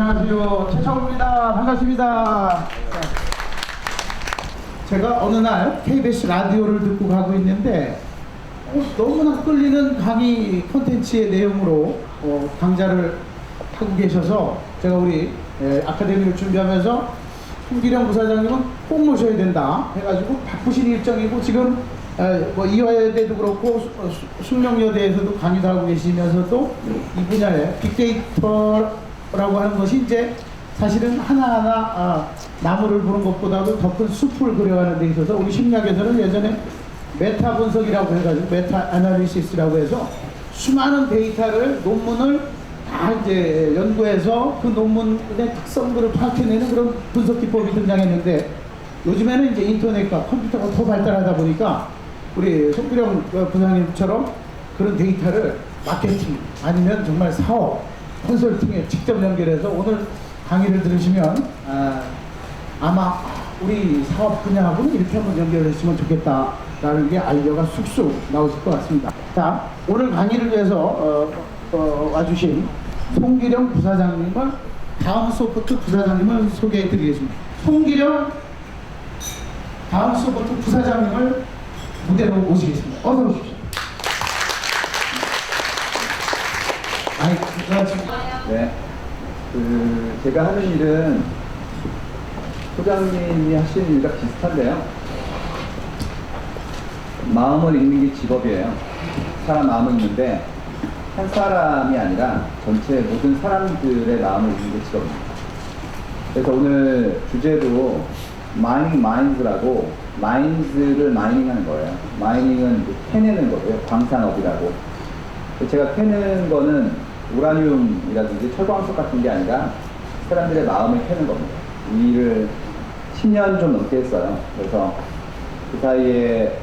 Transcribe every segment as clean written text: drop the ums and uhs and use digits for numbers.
안녕하세요. 최창호입니다. 반갑습니다. 제가 어느 날 KBS 라디오를 듣고 가고 있는데 너무나 끌리는 강의 콘텐츠의 내용으로 강좌를 하고 계셔서 제가 우리 아카데미를 준비하면서 송기령 부사장님은 꼭 모셔야 된다 해가지고 바쁘신 일정이고 지금 뭐 이화여대도 그렇고 숙명여대에서도 강의도 하고 계시면서도 이 분야의 빅데이터라고 하는 것이 이제 사실은 하나하나 나무를 보는 것보다도 더 큰 숲을 그려가는 데 있어서 우리 심리학에서는 예전에 메타 분석이라고 해가지고 메타 애널리시스라고 해서 수많은 데이터를 논문을 다 이제 연구해서 그 논문의 특성들을 파악해내는 그런 분석 기법이 등장했는데 요즘에는 이제 인터넷과 컴퓨터가 더 발달하다 보니까 우리 송기령 부장님처럼 그런 데이터를 마케팅 아니면 정말 사업 컨설팅에 직접 연결해서 오늘 강의를 들으시면 아마 우리 사업 분야하고는 이렇게 한번 연결했으면 좋겠다라는 게 아이디어가 쑥쑥 나오실 것 같습니다. 자, 오늘 강의를 위해서 와주신 송기령 부사장님을 다음 소프트 부사장님을 소개해 드리겠습니다. 송기령 다음 소프트 부사장님을 무대로 모시겠습니다. 어서 오십시오. 네. 제가 하는 일은 소장님이 하시는 일과 비슷한데요. 마음을 읽는 게 직업이에요. 사람 마음을 읽는데 한 사람이 아니라 전체 모든 사람들의 마음을 읽는 게 직업입니다. 그래서 오늘 주제도 마이닝 마인드라고 마인드를 마이닝하는 거예요. 마이닝은 캐내는 거예요. 광산업이라고. 제가 캐는 거는 우라늄이라든지 철광석 같은 게 아니라 사람들의 마음을 캐는 겁니다. 이 일을 10년 좀 넘게 했어요. 그래서 그 사이에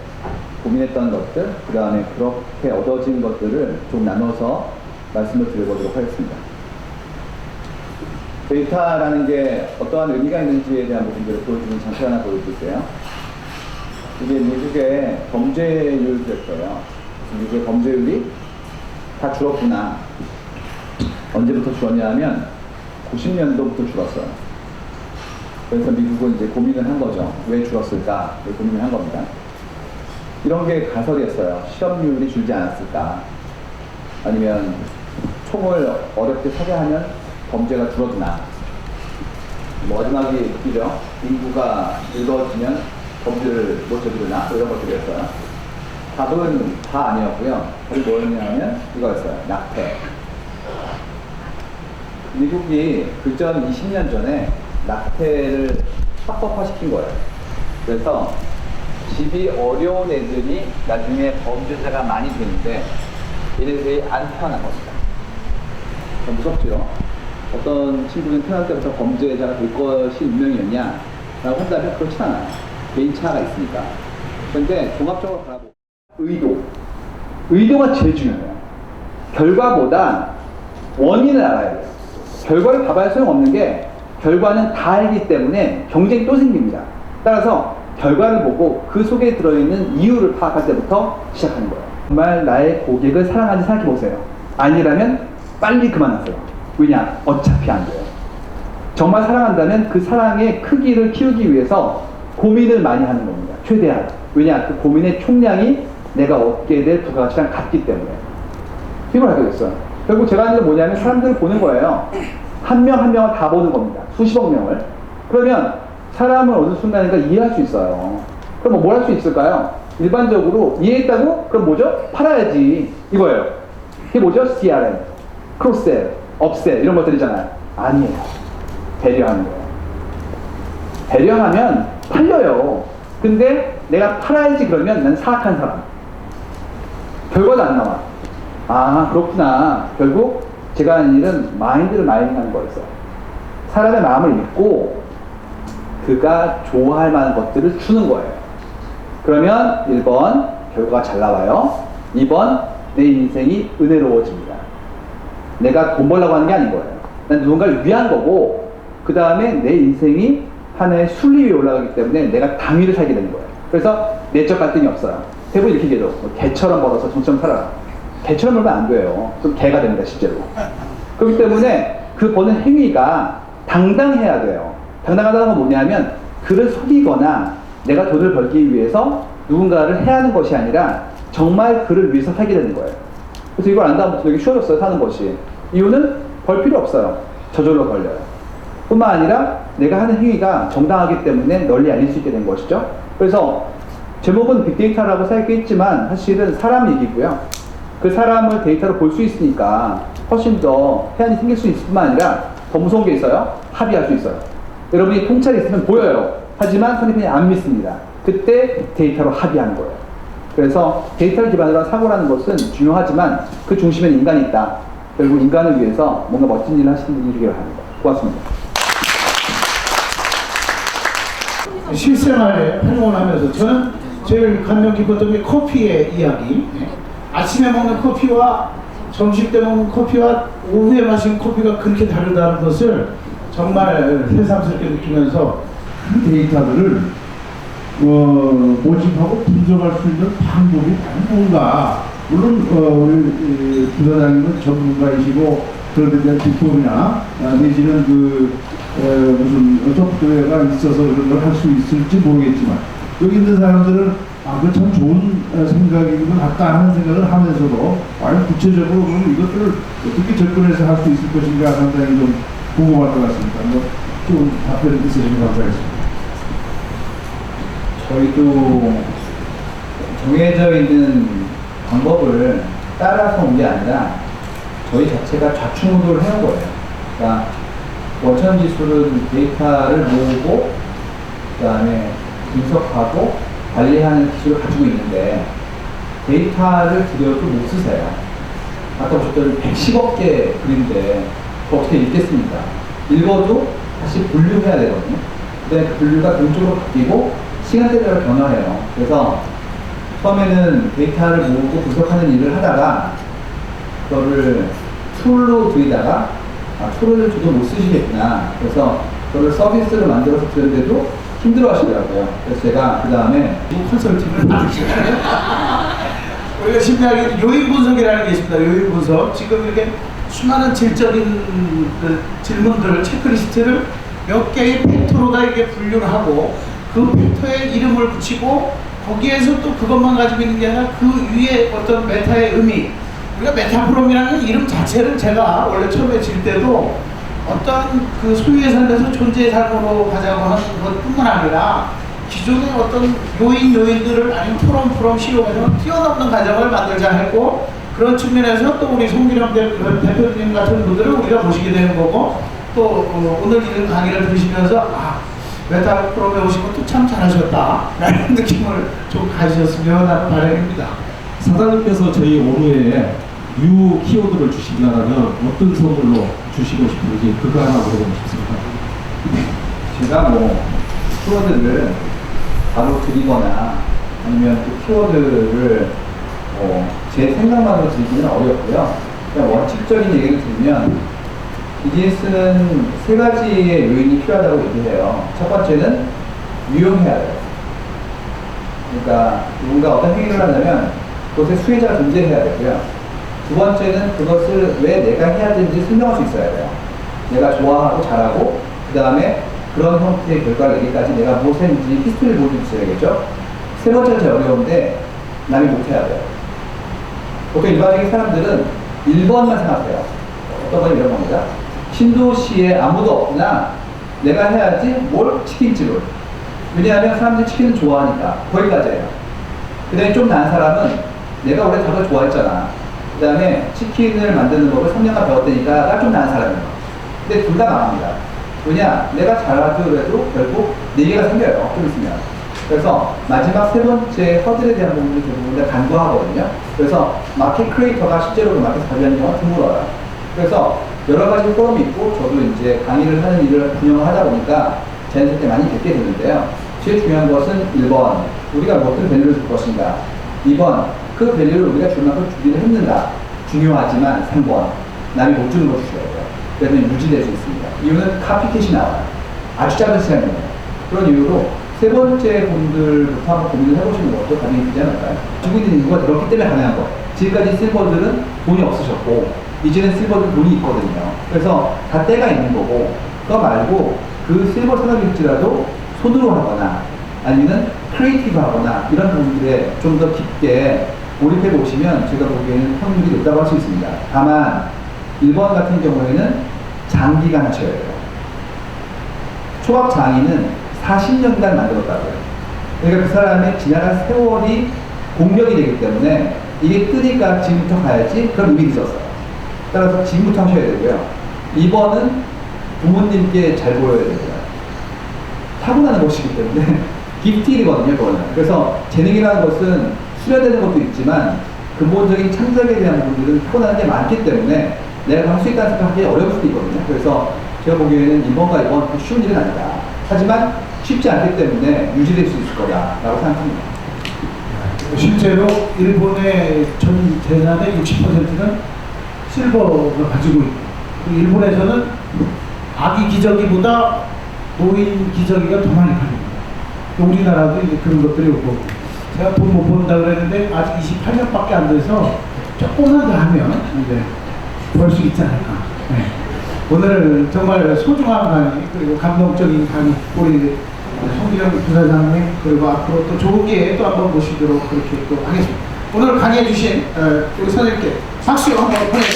고민했던 것들, 그 다음에 그렇게 얻어진 것들을 좀 나눠서 말씀을 드려보도록 하겠습니다. 데이터라는 게 어떠한 의미가 있는지에 대한 부분들을 보여주는 장치 하나 보여드릴게요. 이게 미국의 범죄율이었어요. 미국의 범죄율이 다 줄었구나. 언제부터 줄었냐 하면 90년도부터 줄었어요. 그래서 미국은 이제 고민을 한 거죠. 왜 줄었을까? 고민을 한 겁니다. 이런 게 가설이었어요. 실업률이 줄지 않았을까? 아니면 총을 어렵게 사게 범죄가 줄어드나? 마지막이 웃기죠. 인구가 늙어지면 범죄를 못 저지르나? 이런 것들이었어요. 답은 다 아니었고요. 답이 뭐였냐면 이거였어요. 낙태. 미국이 그전 20년 전에 낙태를 합법화시킨 거예요. 그래서 집이 어려운 애들이 나중에 범죄자가 많이 되는데 얘네들이 안 태어난 겁니다. 무섭죠? 어떤 친구는 태어날 때부터 범죄자가 될 것이 운명이었냐? 라고 한다면 그렇지 않아요. 개인차가 있으니까. 그런데 종합적으로 바라보고 의도가 제일 중요해요. 결과보다 원인을 알아야 돼요. 결과를 봐봐야 소용없는 게 결과는 다 알기 때문에 경쟁이 또 생깁니다. 따라서 결과를 보고 그 속에 들어있는 이유를 파악할 때부터 시작하는 거예요. 정말 나의 고객을 사랑하는지 생각해보세요. 아니라면 빨리 그만하세요. 왜냐? 어차피 안 돼요. 정말 사랑한다면 그 사랑의 크기를 키우기 위해서 고민을 많이 하는 겁니다. 최대한. 왜냐? 그 고민의 총량이 내가 얻게 될 부가가치랑 같기 때문에. 이걸 알게 됐어요. 결국 제가 하는 게 뭐냐면 사람들을 보는 거예요. 한 명 한 명을 다 보는 겁니다. 수십억 명을. 그러면 사람을 어느 순간인가 이해할 수 있어요. 그럼 뭘 할 수 있을까요? 일반적으로 이해했다고? 그럼 뭐죠? 팔아야지. 이거예요. 이게 뭐죠? CRM, 크로스셀, 업셀 이런 것들이잖아요. 아니에요. 배려하는 거예요. 배려하면 팔려요. 근데 내가 팔아야지 그러면 난 사악한 사람. 결과도 안 나와. 아, 그렇구나. 결국 제가 하는 일은 마인드를 마이닝하는 거였어요. 사람의 마음을 읽고 그가 좋아할 만한 것들을 주는 거예요. 그러면 1번 결과가 잘 나와요. 2번 내 인생이 은혜로워집니다. 내가 돈 벌려고 하는 게 아닌 거예요. 난 누군가를 위한 거고 그 다음에 내 인생이 하나의 순리 위에 올라가기 때문에 내가 당위를 살게 되는 거예요. 그래서 내적 갈등이 없어요. 대부분 이렇게 얘기해요. 개처럼 벌어서 정처럼 살아라. 개처럼 벌면 안 돼요. 그럼 개가 됩니다, 실제로. 그렇기 때문에 그 보는 행위가 당당해야 돼요. 당당하다는 건 뭐냐면 그를 속이거나 내가 돈을 벌기 위해서 누군가를 해하는 것이 아니라 정말 그를 위해서 살게 되는 거예요. 그래서 이걸 안다면 되게 쉬워졌어요, 사는 것이. 이유는 벌 필요 없어요. 저절로 걸려요. 뿐만 아니라 내가 하는 행위가 정당하기 때문에 널리 알릴 수 있게 된 것이죠. 그래서 제목은 빅데이터라고 써있겠지만 사실은 사람 얘기고요. 그 사람을 데이터로 볼 수 있으니까 훨씬 더 해안이 생길 수 있을 뿐만 아니라 더 무서운 게 있어요. 합의할 수 있어요. 여러분이 통찰이 있으면 보여요. 하지만 상대편이 안 믿습니다. 그때 데이터로 합의하는 거예요. 그래서 데이터를 기반으로 한 사고라는 것은 중요하지만 그 중심에는 인간이 있다. 결국 인간을 위해서 뭔가 멋진 일을 하시는 분이기를 합니다. 고맙습니다. 실생활에 활동을 하면서 저는 제일 감명 깊었던 게 커피의 이야기. 아침에 먹는 커피와 점심 때 먹는 커피와 오후에 마시는 커피가 그렇게 다르다는 것을 정말 새삼스럽게 느끼면서 그 데이터들을 모집하고 분석할 수 있는 방법이 뭔가 물론 우리 부사장님은 전문가이시고 그런 데 대한 비법이나 내지는 무슨 소프트웨어가 있어서 이런 걸 할 수 있을지 모르겠지만 여기 있는 사람들은 그건 참 좋은 생각인 것 같다 하는 생각을 하면서도 과연 구체적으로 그럼 이것들을 어떻게 접근해서 할 수 있을 것인가 상당히 좀 궁금할 것 같습니다. 좀 답변 있으시면 감사하겠습니다. 저희도 정해져 있는 방법을 따라서 온 게 아니라 저희 자체가 좌충우돌을 해온 거예요. 그러니까 원천지수는 데이터를 모으고 그 다음에 분석하고 관리하는 기술을 가지고 있는데 데이터를 드려도 못 쓰세요. 아까 보셨던 110억 개 글인데 어떻게 읽겠습니까? 읽어도 다시 분류해야 되거든요. 근데 그 분류가 동쪽으로 바뀌고 시간대별로 변화해요. 그래서 처음에는 데이터를 모으고 분석하는 일을 하다가 그거를 툴로 드리다가 툴을 저도 못 쓰시겠구나. 그래서 그거를 서비스를 만들어서 드렸는데도 힘들어 하시더라고요. 그래서 제가 그 다음에 컨설팅을 받으시잖아요. 우리가 심리학에 요인 분석이라는 게 있습니다. 요인 분석. 지금 이렇게 수많은 질적인 그 질문들을, 체크리스트를 몇 개의 팩토로다 이렇게 분류를 하고 그 팩터에 이름을 붙이고 거기에서 또 그것만 가지고 있는 게 아니라 그 위에 어떤 메타의 의미, 우리가 메타프롬이라는 이름 자체를 제가 원래 처음에 질 때도 어떤 그 소유의 삶에서 존재의 삶으로 가자고 하는 것뿐만 아니라 기존의 어떤 요인들을 아니면 프롬 시험에서 뛰어넘는 가정을 만들자 했고, 그런 측면에서 또 우리 송기령 대표님 같은 분들을 우리가 모시게 되는 거고, 또 오늘 이런 강의를 들으시면서 메타프롬에 오신 것도 참 잘하셨다 라는 느낌을 좀 가지셨으면 하는 바람입니다. 사장님께서 저희 오후에 뉴 키워드를 주시려면 어떤 선물로 주시고 싶은지 그거 하나 물어보고 싶습니다. 제가 키워드를 바로 드리거나 아니면 그 키워드를 제 생각만으로 드리기는 어렵고요. 그냥 원칙적인 얘기를 드리면 비즈니스는 세 가지의 요인이 필요하다고 얘기해요. 첫 번째는 유용해야 돼요. 그러니까 누군가 어떤 행위를 하려면 그것의 수혜자가 존재해야 되고요. 두 번째는 그것을 왜 내가 해야 되는지 설명할 수 있어야 돼요. 내가 좋아하고 잘하고 그 다음에 그런 형태의 결과를 내기까지 내가 무엇을 했는지 히스토리를 보여줄 수 있어야겠죠. 세 번째가 제일 어려운데 남이 못해야 돼요. 보통 일반적인 사람들은 1번만 생각해요. 어떤 건 이런 겁니다. 신도시에 아무도 없구나. 내가 해야지 치킨집을. 왜냐하면 사람들이 치킨을 좋아하니까. 거기까지예요. 그 다음에 좀 나은 사람은 내가 원래 닭을 좋아했잖아. 그 다음에 치킨을 만드는 법을 3년간 배웠다니까 좀 나은 사람이에요. 근데 둘 다 망합니다. 왜냐? 내가 잘하더라도 결국 4개가 생겨요. 좀 있으면. 그래서 마지막 세 번째 허들에 대한 부분을 대부분 다 간과하거든요. 그래서 마켓 크리에이터가 실제로 그 마켓 관리하는 경우가 드물어요. 그래서 여러 가지 포럼이 있고 저도 이제 강의를 하는 일을 운영을 하다 보니까 자연스럽게 많이 뵙게 되는데요. 제일 중요한 것은 1번, 우리가 어떤 밸류를 줄 것인가. 2번, 그 밸류를 우리가 줄 만큼 준비를 했는가. 중요하지만 3번, 남이 못 주는 거 주셔야 돼요. 그래서 유지될 수 있습니다. 이유는 카피캣이 나와요. 아주 짧은 시간이에요. 그런 이유로 세 번째 분들부터 한번 고민을 해보시는 것도 가능이 되지 않을까요? 중국인 인구가 그렇기 때문에 가능한 거예요. 지금까지 실버들은 돈이 없으셨고 이제는 실버들 돈이 있거든요. 그래서 다 때가 있는 거고, 그거 말고 그 실버 산업일지라도 손으로 하거나 아니면 크리에이티브 하거나 이런 부분들에 좀 더 깊게 몰입해 보시면 제가 보기에는 확률이 높다고 할 수 있습니다. 다만 1번 같은 경우에는 장기간 하셔야 돼요. 초밥 장인은 40년간 만들었다고요. 그러니까 그 사람의 지나간 세월이 공력이 되기 때문에 이게 뜨니까 지금부터 가야지, 그럼 이미 늦었어요. 따라서 지금부터 하셔야 되고요. 2번은 부모님께 잘 보여야 됩니다. 타고나는 것이기 때문에 기프티이거든요, 그거는. 그래서 재능이라는 것은 수련되는 것도 있지만 근본적인 창작에 대한 부분들은 타고나는 게 많기 때문에 내가 할 수 있다는 생각하기 어려울 수도 있거든요. 그래서 제가 보기에는 2번과 2번 쉬운 일은 아니다. 하지만 쉽지 않기 때문에 유지될 수 있을 거다라고 생각합니다. 실제로 일본의 전 재산의 60%는 실버가 가지고 있고, 일본에서는 아기 기저귀보다 노인 기저귀가 더 많이 팔립니다. 우리나라도 이제 그런 것들이 없고, 제가 돈 못 번다 그랬는데 아직 28년밖에 안 돼서 조금만 더 하면 이제 벌 수 있지 않을까. 네. 오늘 정말 소중한 강의, 그리고 감동적인 강의, 우리 송기영 부사장님, 그리고 앞으로 또 좋은 기회에 또 한번 모시도록 그렇게 또 하겠습니다. 오늘 강의해 주신 우리 선생님께 박수 한번 보내드립니다.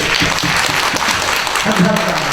감사합니다.